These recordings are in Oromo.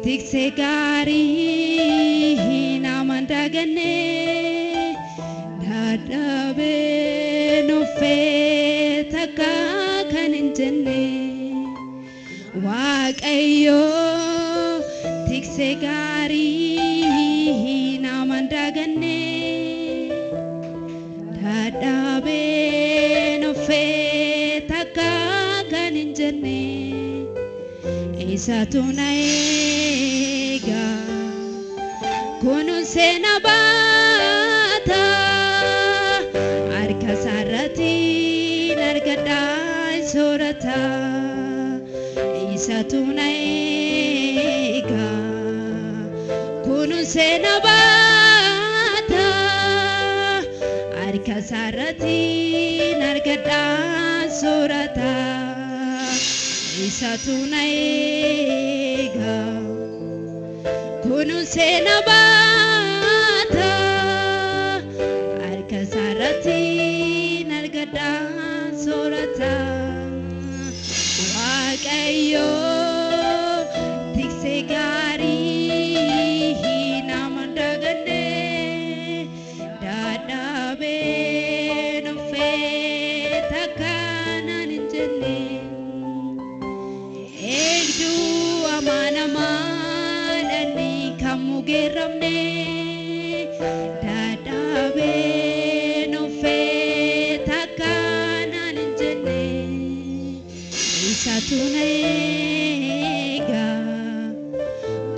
Tikse gari namandagane dadabe no fetaka kaninjene waaqayyo tikse gari namandagane dadabe no fetaka kaninjene Isatunaiga Kunu senabata Arka sarati nargada sorata Isatunaiga Kunu senabata Arka sarati nargada sorata Isatunaiga Kunu senabata Arka sarati nargada sorata waaqayyo tikse gari namandagane dadabe no fetaka naninjene Egdu amanamanani kamugeramne dadabe no fetaka naninjene Isatunaiga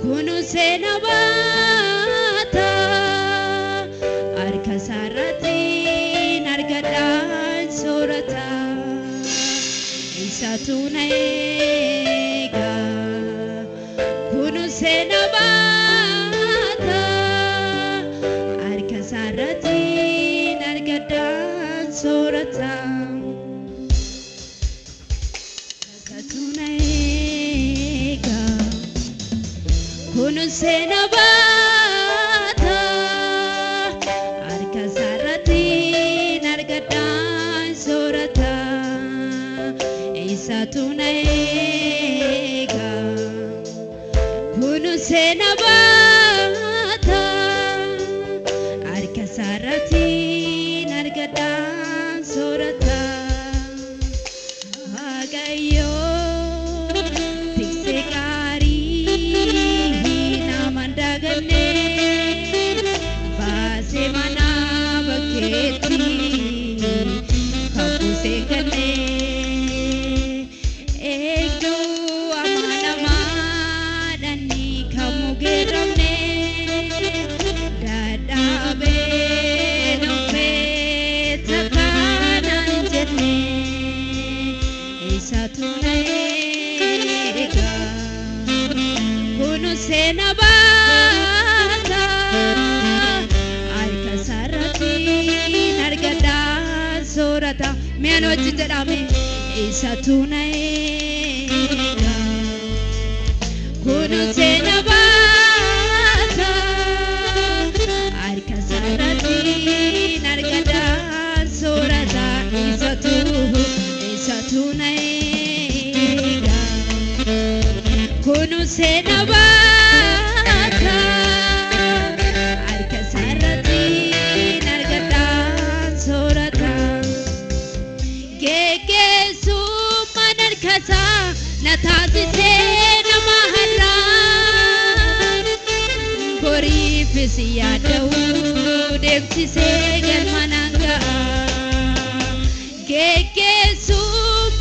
kunu senabata arka sarati nargada sorata Isatunaiga kunu senabata arka sarati nargada sorata Isatunaiga kunu senabata arka sarati nargada sorata Isatunaiga kunu senabata arka sarati nargada sorata waaqayyo tikse gari namandagane base mana baketi kabuse gane Egdu amanamanani kamugeramne dadabe no fetaka naninjene Isatunaiga kunu senabata arka sarati nargada sorata Miano jidame Isatunaiga kunu senabata arka sarati nargada sorata Isatunaiga kunu senabata arka sarati nargada sorata Gegesu manarkasa natasise namahara Gori fisiyadau demsise galmananga Gegesu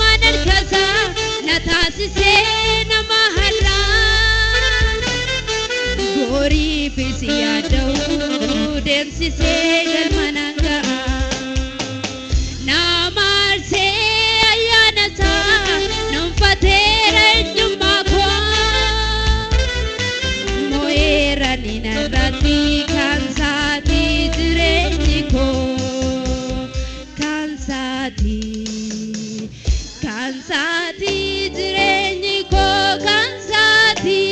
manarkasa natasise namahara Gori fisiyadau demsise galmananga Namarse ayanasa numfatera nyumako Moera ninarati kansati jirenjiko Kansati jirenjiko kansati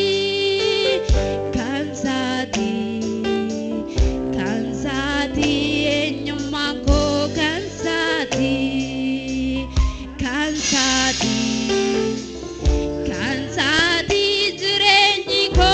enyumako kansati jirenjiko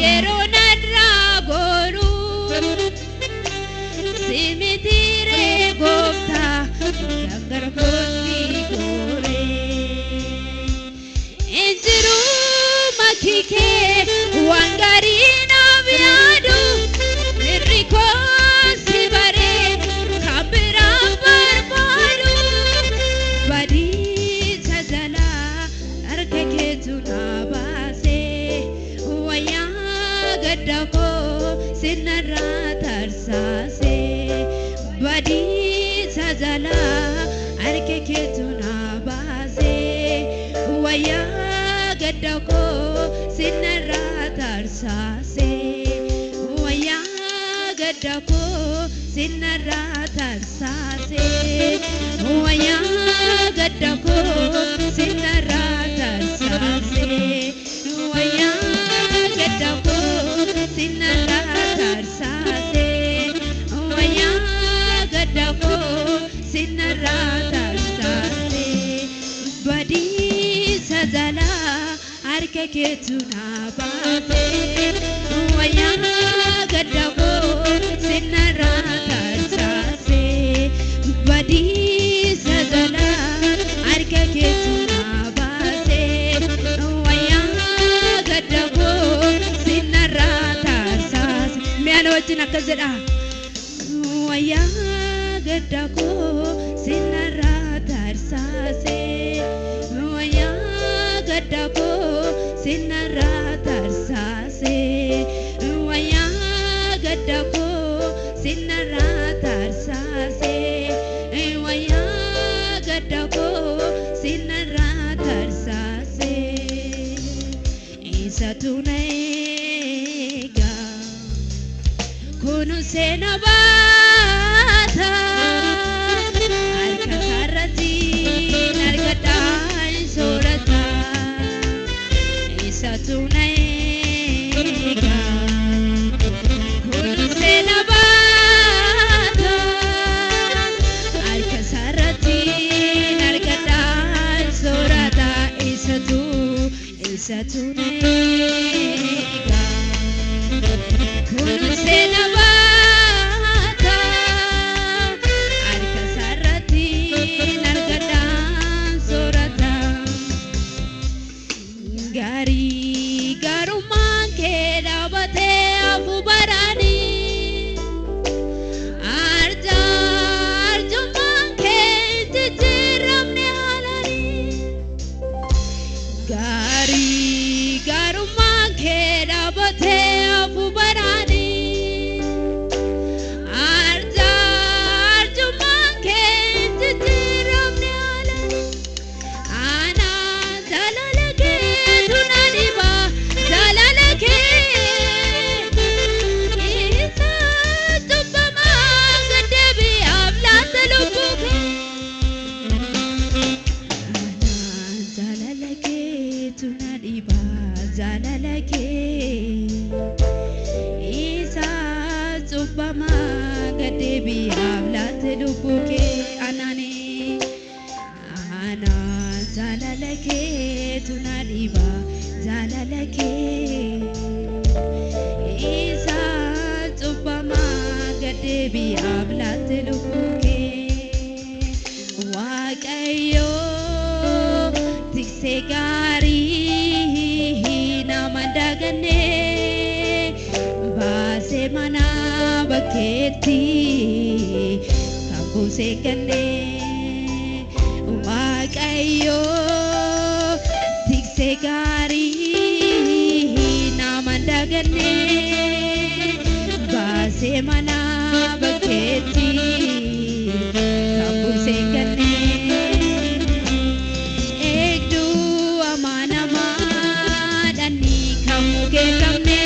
yerona dragoru simitire gofta dangar konni gore injiru makike wangari na biadu niriko sibare kabira barbadu badi chazala arkeke tunabase waya gadako sinara tarsase badi chazala arkeke tunabase waya gadako sinara tarsase waya gadako sinara tarsase waya gadako sinara tarsase waya gadako sinara tarsase waya gadako sinara tarsase badi sajala arkeke tunabase waya gadako sinara tarsase badi sajala arkeke tunabase waya gadako sinara tarsase mianojina kazeda waya gadako sinara tarsase waya gadako sinara tarsase waya gadako sinara tarsase waya gadako sinara tarsase isatunega kunu senabata alkasarati nargadan sorata isatunega kunu senabata alkasarati nargadan sorata isatunega kunu senabata alkasarati nargadan sorata gari garuman ke dabate afu barani arja arjuman ke tijiramne halani gari garuman ke dabate afu barani arja arjuman ke tijiramne halani ana zalalake tunaniba zalalake isa tubama gadebi avlat lubuke ana zalalake tunaniba zalalake isa tubama gadebi avlat lubuke anani ana zalalake tunaliba zalalake isa tubama gadebi avlat lubuke waqayo tikse gari namandagane base mana baketi kabuse kane waqayo tikse gari namandagane base mana baketi kabuse kane ekdu amana madani kamuge kamne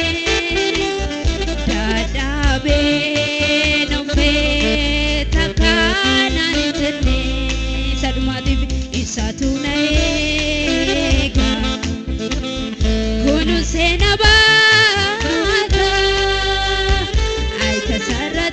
dadabe nombe takana nitne sadumati isatunega kunu senabata ay kasara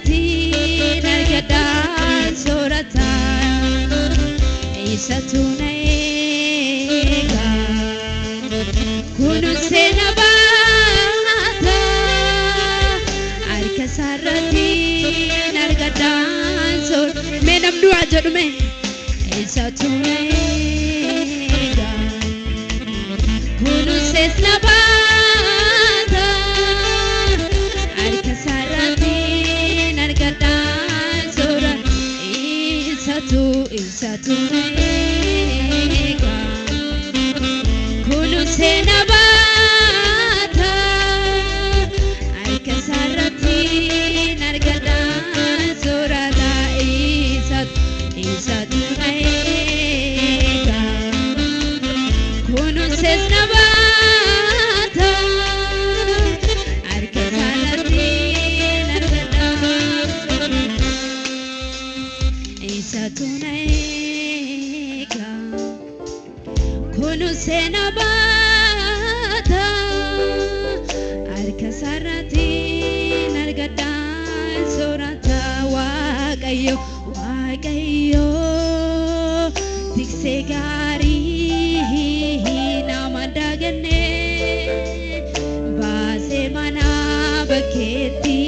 isatunega kunuses nabata arka sarati nargada sura isatunega kunuses nabata arka sarati nargada sura isatunega kunuses nabata arka sarati nargada isatunega kunuses nabata arka sarati nargada sorata waaqayyo waaqayyo tikse gari nama dagane base mana baketi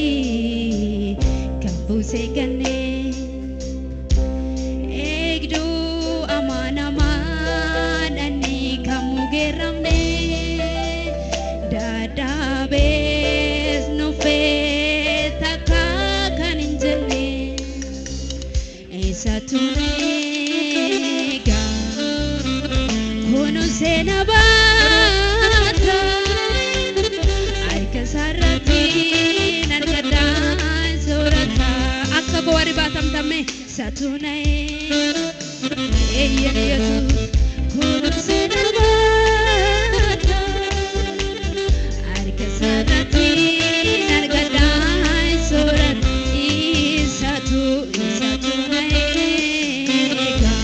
kabuse gane egdu amana manani kamugeramne dadabes no feta kaninjene isatunega kunuses nabata arka sarati nargada sorata akka bori batamtame isatunega yesus kunuses nabata arka sarati nargada sorata isatunega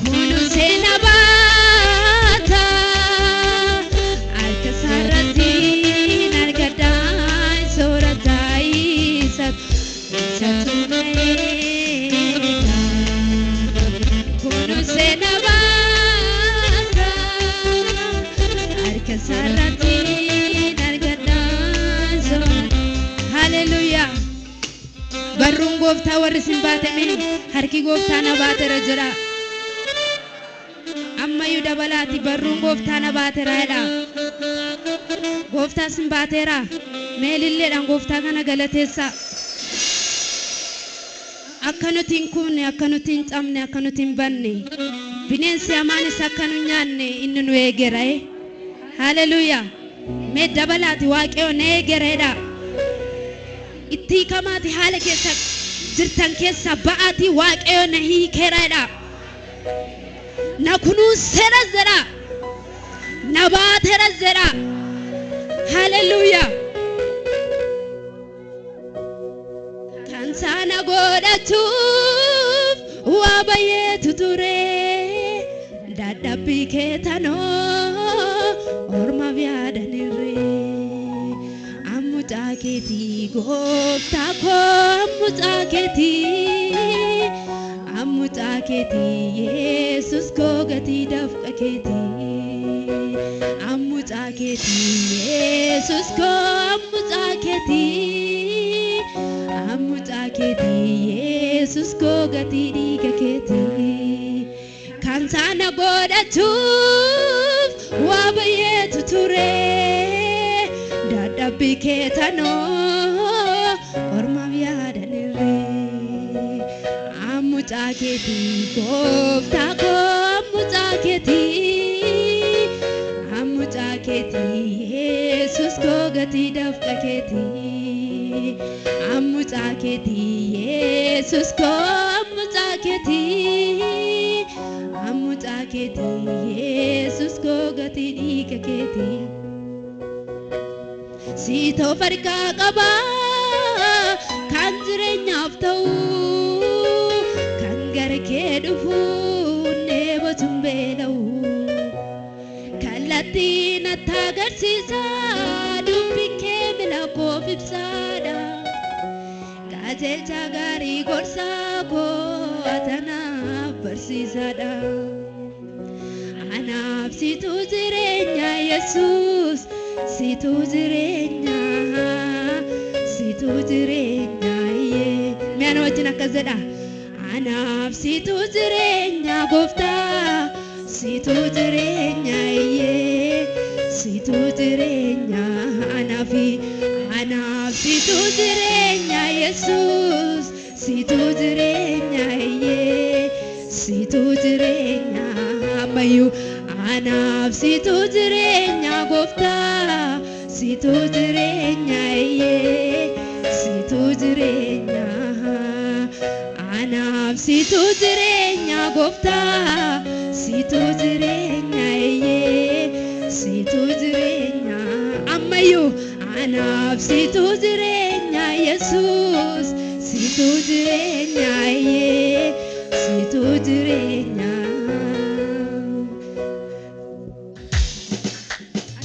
kunuses nabata arka sarati nargada sorata isatunega kunuses nabata arka sarati nargada sorata hallelujah barruun gooftaa warri sin baatame harki gooftaa na baatera jira ammayyuu dabalaati barruun gooftaa na baatera jedha gooftaa sin baatera meelilleedhaan gooftaa kana galateessa akka nuti hin kumne akka nuti hin cabne akka nuti hin banne bineensi hamaanis akka nu nyaanne inni nu eegera haleluuyaa mee dabalaati waaqayyo na eegera jedha itti kamaati haala keessa jirtan keessa ba'aati waaqayyo na hiikeeraadha na kunuunseera jedha na baateera jedha haleluuyaa kan sana godhachuuf waa baay'eetu ture dadhabbii kee tanoo ormaaf yaadanirre ammucaa keetii gooftaa koo ammucaa keetii yesus koo gatii dafqa keetii ammucaa keetii yesus koo ammucaa keetii yesus koo gatii dhiiga keetii kan sana godhachuuf waa baay'eetu ture dadhabbii kee tanoo ormaaf yaadanirre ammucaa keetii gooftaa koo ammucaa keetii yesus koo gatii dafqa keetii ammucaa keetii yesus koo ammucaa keetii yesus koo gatii dhiiga keetii siitoo farkaa qaba kan jireenyaaf ta'u kan gara kee dhufu neebotuun beela'u kallattii natti agarsiisa dubbiin kee mila koof ibsaadha qajeelcha gaarii gorsaa koo atanaaf barsiisaadha anaaf situ jireenya yesus situ jireenya ye mi'ana wajjin akkas jedha anaaf situ jireenya gooftaa situ jireenya iyyee situ jireenya anaaf situ jireenya Yesuus situ jireenya iyyee situ jireenya ammayyuu anaaf situ jireenya gooftaa situ jireenya iyyee situ jireenya anaaf situ jireenya gooftaa situ jireenya iyyee situ jireenya ammayyuu anaaf situ jireenya Yesuus situ jireenya iyyee situ jireenya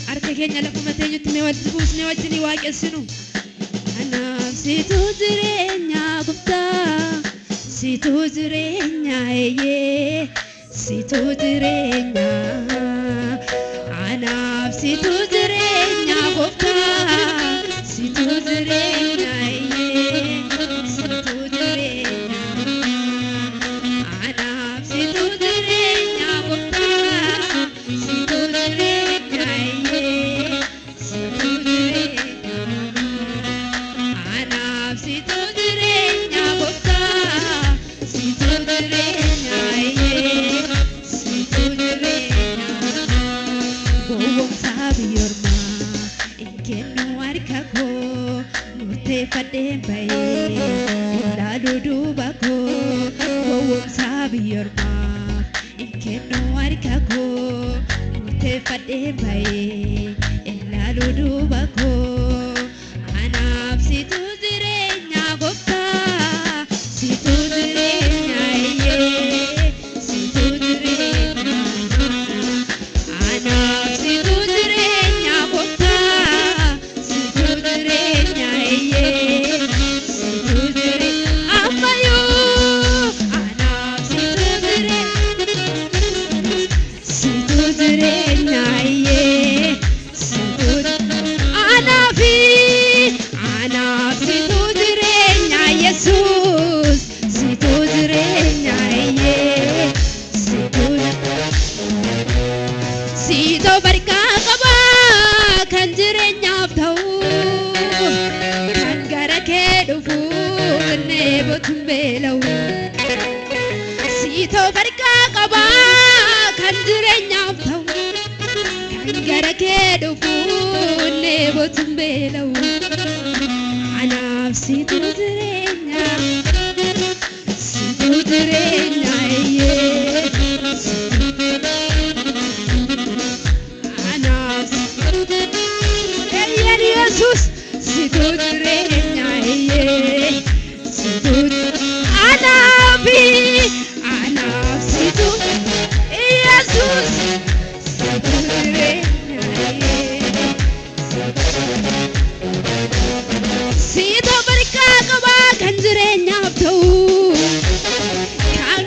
harka keenya lafuma teenyutti mee walitti buusnee wajjin waaqessinu anaaf situ jireenya gooftaa situ jireenya iyyee situ jireenya anaaf situ jireenya gooftaa situ jireenya iyyee situ jireenya anaaf situ jireenya gooftaa situ jireenya iyyee situ jireenya anaaf situ jireenya gooftaa situ jireenya iyyee situ jireenya gowwoomsaa biyyoormaa inkennu harka koo murteeffadheen bahee ilaaluu duuba koo gowwoomsaa biyyoormaa inkennu harka koo murteeffadheen bahee ilaaluu duuba koo anaaf situ jireenya gooftaa situ jireenya iyyee situ jireenya anaaf situ jireenya gooftaa situ jireenya iyyee situ jireenya ammayyuu anaaf situ jireenya iyyee situ anaaf situ jireenya Yesuus situ jireenya iyyee situ barkaa qaba kan jireenyaaf ta'u kan gara kee dhufu neebotuun beela'u situ barkaa qaba kan jireenyaaf ta'u kan gara kee dhufu neebotuun beela'u anaaf situ jireenya iyyee anaaf eeyyan Yesuus situ jireenya iyyee anaaf situ Yesuus situ jireenya iyyee situ barkaa qaba kan jireenyaaf ta'u kan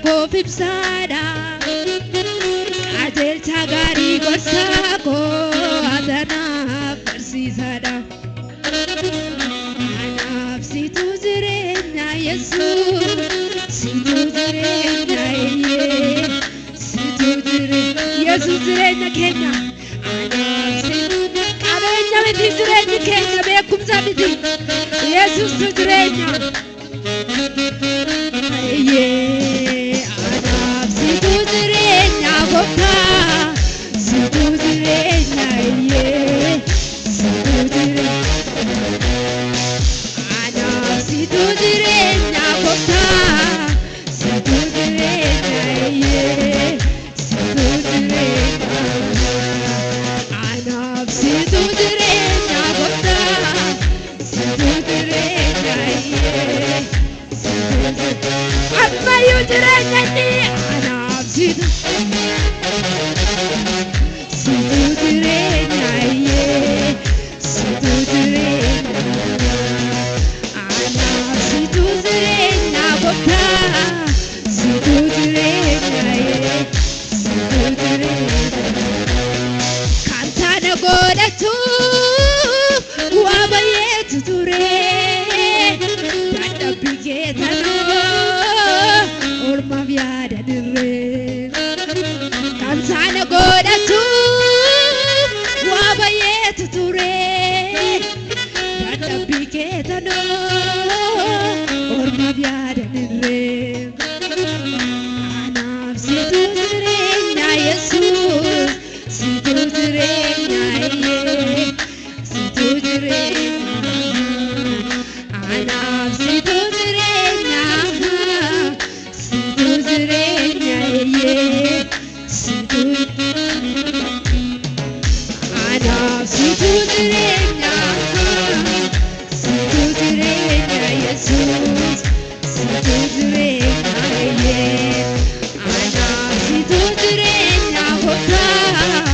koo fibsaadha qajeelcha gaarii gorsaa koo atanaaf barsiisaadha anaaf situ jireenya Yesuus situ jireenya situ jireenya Yesuus jireenya keenya anaaf situ qabeenya miti jireenya keenya beekumsa miti Yesuus jireenya anaaf situ jireenya gooftaa situ jireenya situ jireenya anaaf situ jireenya gooftaa situ jireenya situ jireenya anaaf situ jireenya gooftaa situ jireenya ammayu jireenya anaaf situ jireenya situ jireenya anaaf situ jireenya gooftaa situ jireenya situ jireenya kan sana godhatu waa baay'eetu ture dadhabbii kee tanoo ormaaf yaada dirree kan sana godhatu waa baay'eetu ture dadhabbii kee tanoo ormaaf yaada dirree anaaf situ jireenya Yesuus situ jireenya situ jireenya anaaf situ jireenya situ jireenya situ anaaf situ jireenya situ jireenya Yesuus situ jireenya anaaf situ jireenya gooftaa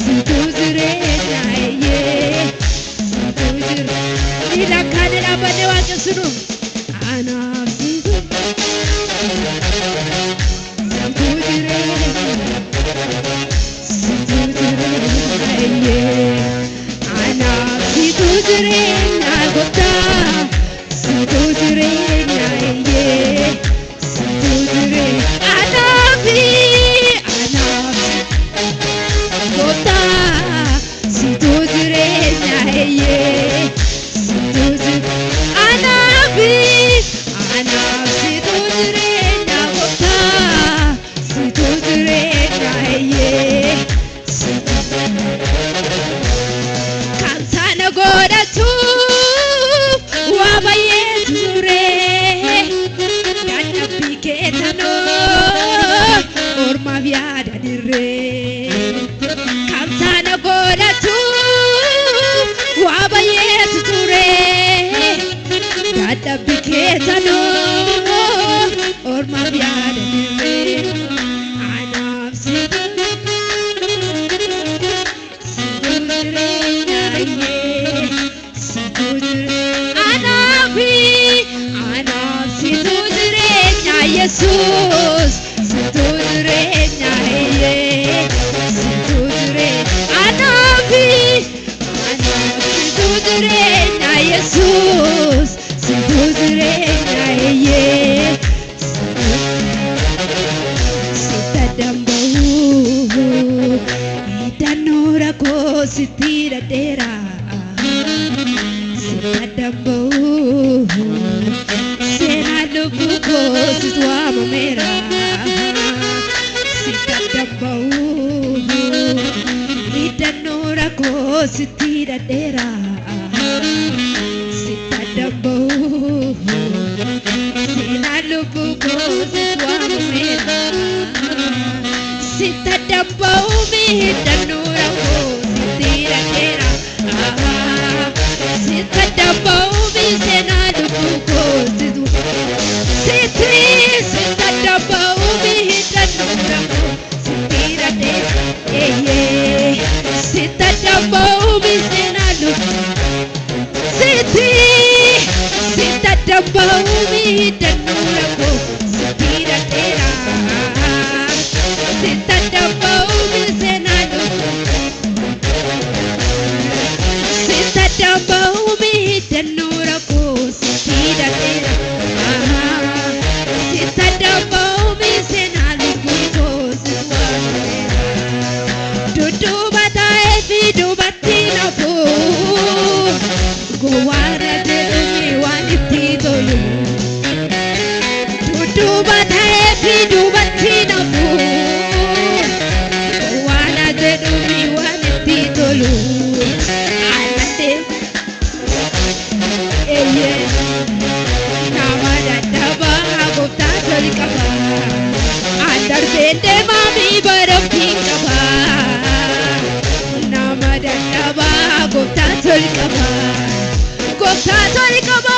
situ jireenya situ jireenya ilakkaan dhaabbanne waaqessinu anaaf situ jireenya situ jireenya anaaf situ jireenya gooftaa situ jireenya situ jireenya anaaf gooftaa situ jireenya situ anaaf situ jireenya gooftaa situ jireenya kan sana godhatu waa baay'eetu ture dadhabbii kee tanoo ormaaf yaada dirree kan sana godhatu waa baay'eetu ture dadhabbii kee tanoo ormaaf yaada dirree anaaf situ jireenya situ jireenya anaaf situ jireenya Yesuus situ jireenya situ jireenya anaaf situ jireenya Yesuus situ jireenya sita damba'u hidhannoo rakkoo sitti dhadheera sita damba'u seenaa lubbuu koo situ waamameera sita damba'u hidhannoo rakkoo sitti dhadheera sita damba'u seenaa lubbuu koo situ waamameera sita damba'u hidhannoo rakkoo sitti dhadheera sita damba'u seenaa lubbuu koo situ sita damba'u hidhannoo rakkoo sitti dhadheera sita damba'u seenaa lubbuu sita damba'u hidhannoo rakkoo sitti dhadheera jalqaba gooftaa toli qaba